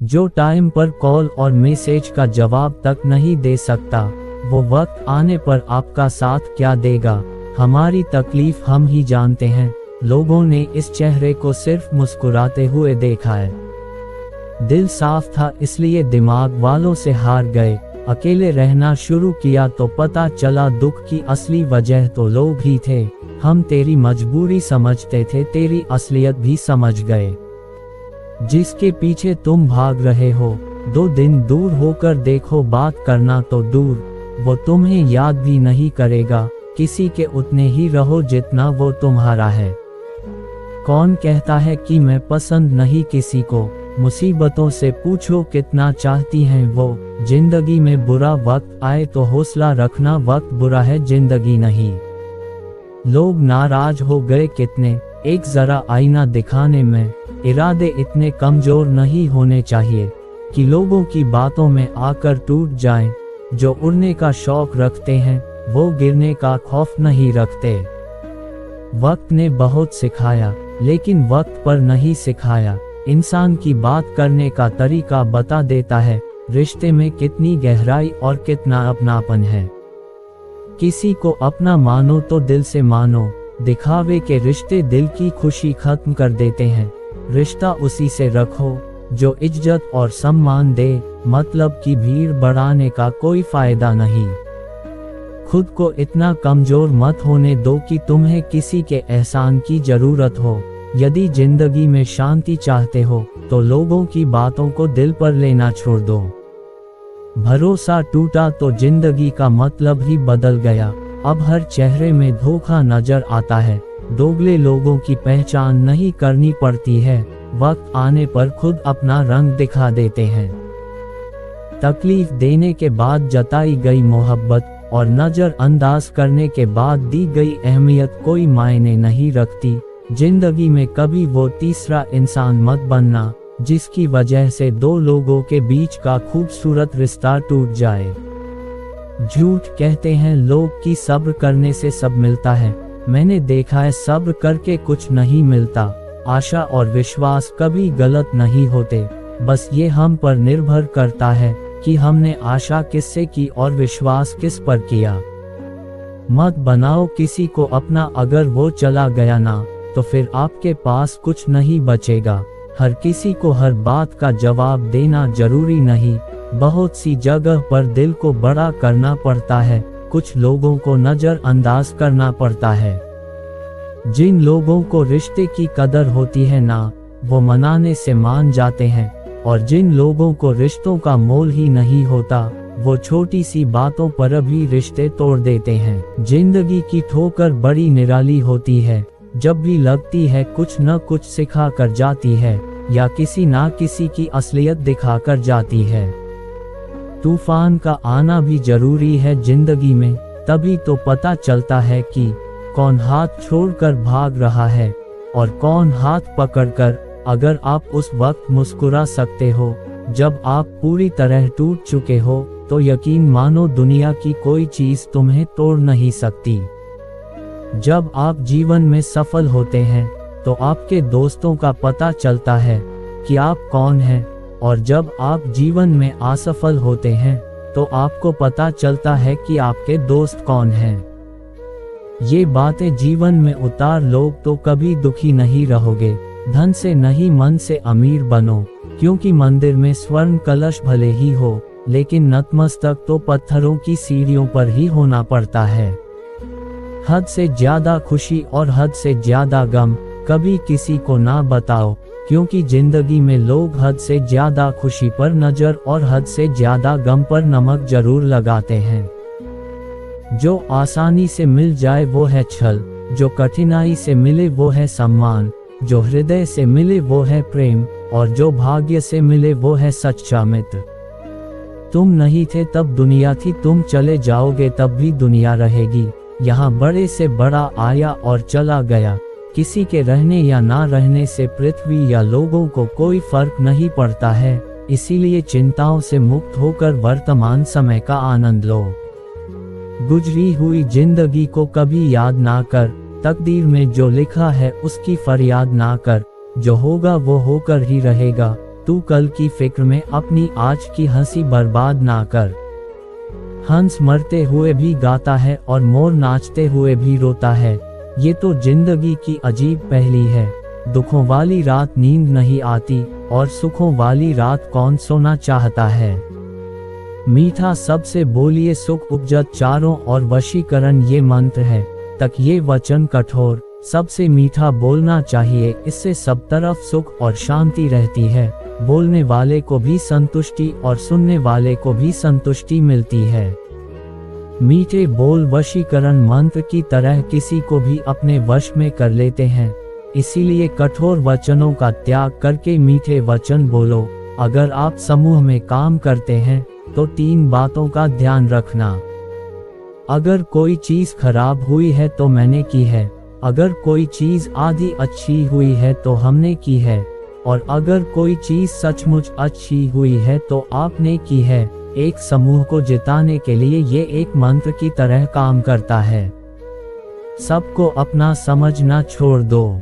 जो टाइम पर कॉल और मैसेज का जवाब तक नहीं दे सकता, वो वक्त आने पर आपका साथ क्या देगा। हमारी तकलीफ हम ही जानते हैं। लोगों ने इस चेहरे को सिर्फ मुस्कुराते हुए देखा है। दिल साफ था इसलिए दिमाग वालों से हार गए। अकेले रहना शुरू किया तो पता चला दुख की असली वजह तो लोग ही थे। हम तेरी मजबूरी समझते थे, तेरी असलियत भी समझ गए। जिसके पीछे तुम भाग रहे हो, 2 दिन दूर होकर देखो, बात करना तो दूर, वो तुम्हें याद भी नहीं करेगा। किसी के उतने ही रहो जितना वो तुम्हारा है। कौन कहता है कि मैं पसंद नहीं किसी को, मुसीबतों से पूछो कितना चाहती हैं वो। जिंदगी में बुरा वक्त आए तो हौसला रखना, वक्त बुरा है जिंदगी नहीं। लोग नाराज हो गए कितने, एक जरा आईना दिखाने में। इरादे इतने कमजोर नहीं होने चाहिए कि लोगों की बातों में आकर टूट जाएं। जो उड़ने का शौक रखते हैं वो गिरने का खौफ नहीं रखते। वक्त ने बहुत सिखाया लेकिन वक्त पर नहीं सिखाया। इंसान की बात करने का तरीका बता देता है रिश्ते में कितनी गहराई और कितना अपनापन है। किसी को अपना मानो तो दिल से मानो, दिखावे के रिश्ते दिल की खुशी खत्म कर देते हैं। रिश्ता उसी से रखो जो इज्जत और सम्मान दे, मतलब की भीड़ बढ़ाने का कोई फायदा नहीं। खुद को इतना कमजोर मत होने दो कि तुम्हें किसी के एहसान की जरूरत हो। यदि जिंदगी में शांति चाहते हो तो लोगों की बातों को दिल पर लेना छोड़ दो। भरोसा टूटा तो जिंदगी का मतलब ही बदल गया। अब हर चेहरे में धोखा नजर आता है। दोगले लोगों की पहचान नहीं करनी पड़ती है, वक्त आने पर खुद अपना रंग दिखा देते हैं। तकलीफ देने के बाद जताई गई मोहब्बत और नजरअंदाज करने के बाद दी गई अहमियत कोई मायने नहीं रखती। जिंदगी में कभी वो तीसरा इंसान मत बनना जिसकी वजह से 2 लोगों के बीच का खूबसूरत रिश्ता टूट जाए। झूठ कहते हैं लोग कि सब्र करने से सब मिलता है। मैंने देखा है सब्र करके कुछ नहीं मिलता। आशा और विश्वास कभी गलत नहीं होते, बस ये हम पर निर्भर करता है कि हमने आशा किससे की और विश्वास किस पर किया। मत बनाओ किसी को अपना, अगर वो चला गया ना तो फिर आपके पास कुछ नहीं बचेगा। हर किसी को हर बात का जवाब देना जरूरी नहीं। बहुत सी जगह पर दिल को बड़ा करना पड़ता है, कुछ लोगों को नजरअंदाज करना पड़ता है। जिन लोगों को रिश्ते की कदर होती है ना, वो मनाने से मान जाते हैं, और जिन लोगों को रिश्तों का मोल ही नहीं होता, वो छोटी सी बातों पर भी रिश्ते तोड़ देते हैं। जिंदगी की ठोकर बड़ी निराली होती है, जब भी लगती है कुछ न कुछ सिखा कर जाती है या किसी ना किसी की असलियत दिखा कर जाती है। तूफान का आना भी जरूरी है जिंदगी में, तभी तो पता चलता है कि कौन हाथ छोड़कर भाग रहा है और कौन हाथ पकड़कर। अगर आप उस वक्त मुस्कुरा सकते हो जब आप पूरी तरह टूट चुके हो, तो यकीन मानो दुनिया की कोई चीज तुम्हें तोड़ नहीं सकती। जब आप जीवन में सफल होते हैं तो आपके दोस्तों का पता चलता है कि आप कौन हैं, और जब आप जीवन में असफल होते हैं तो आपको पता चलता है कि आपके दोस्त कौन हैं। ये बातें जीवन में उतार लोग तो कभी दुखी नहीं रहोगे। धन से नहीं मन से अमीर बनो, क्योंकि मंदिर में स्वर्ण कलश भले ही हो, लेकिन नतमस्तक तो पत्थरों की सीढ़ियों पर ही होना पड़ता है। हद से ज्यादा खुशी और हद से ज्यादा गम कभी किसी को ना बताओ, क्योंकि जिंदगी में लोग हद से ज्यादा खुशी पर नजर और हद से ज्यादा गम पर नमक जरूर लगाते हैं। जो आसानी से मिल जाए वो है छल, जो कठिनाई से मिले वो है सम्मान, जो हृदय से मिले वो है प्रेम, और जो भाग्य से मिले वो है सच्चा मित्र। तुम नहीं थे तब दुनिया थी, तुम चले जाओगे तब भी दुनिया रहेगी। यहाँ बड़े से बड़ा आया और चला गया, किसी के रहने या ना रहने से पृथ्वी या लोगों को कोई फर्क नहीं पड़ता है। इसीलिए चिंताओं से मुक्त होकर वर्तमान समय का आनंद लो। गुजरी हुई जिंदगी को कभी याद ना कर, तकदीर में जो लिखा है उसकी फरियाद ना कर। जो होगा वो होकर ही रहेगा, तू कल की फिक्र में अपनी आज की हंसी बर्बाद ना कर। हंस मरते हुए भी गाता है और मोर नाचते हुए भी रोता है। ये तो जिंदगी की अजीब पहेली है। दुखों वाली रात नींद नहीं आती और सुखों वाली रात कौन सोना चाहता है। मीठा सबसे बोलिए सुख उपजत चारों और वशीकरण ये मंत्र है। तक ये वचन कठोर सबसे मीठा बोलना चाहिए, इससे सब तरफ सुख और शांति रहती है। बोलने वाले को भी संतुष्टि और सुनने वाले को भी संतुष्टि मिलती है। मीठे बोल वशीकरण मंत्र की तरह किसी को भी अपने वश में कर लेते हैं। इसीलिए कठोर वचनों का त्याग करके मीठे वचन बोलो। अगर आप समूह में काम करते हैं तो 3 बातों का ध्यान रखना। अगर कोई चीज खराब हुई है तो मैंने की है, अगर कोई चीज आधी अच्छी हुई है तो हमने की है, और अगर कोई चीज सचमुच अच्छी हुई है तो आपने की है। एक समूह को जिताने के लिए ये एक मंत्र की तरह काम करता है। सबको अपना समझना छोड़ दो।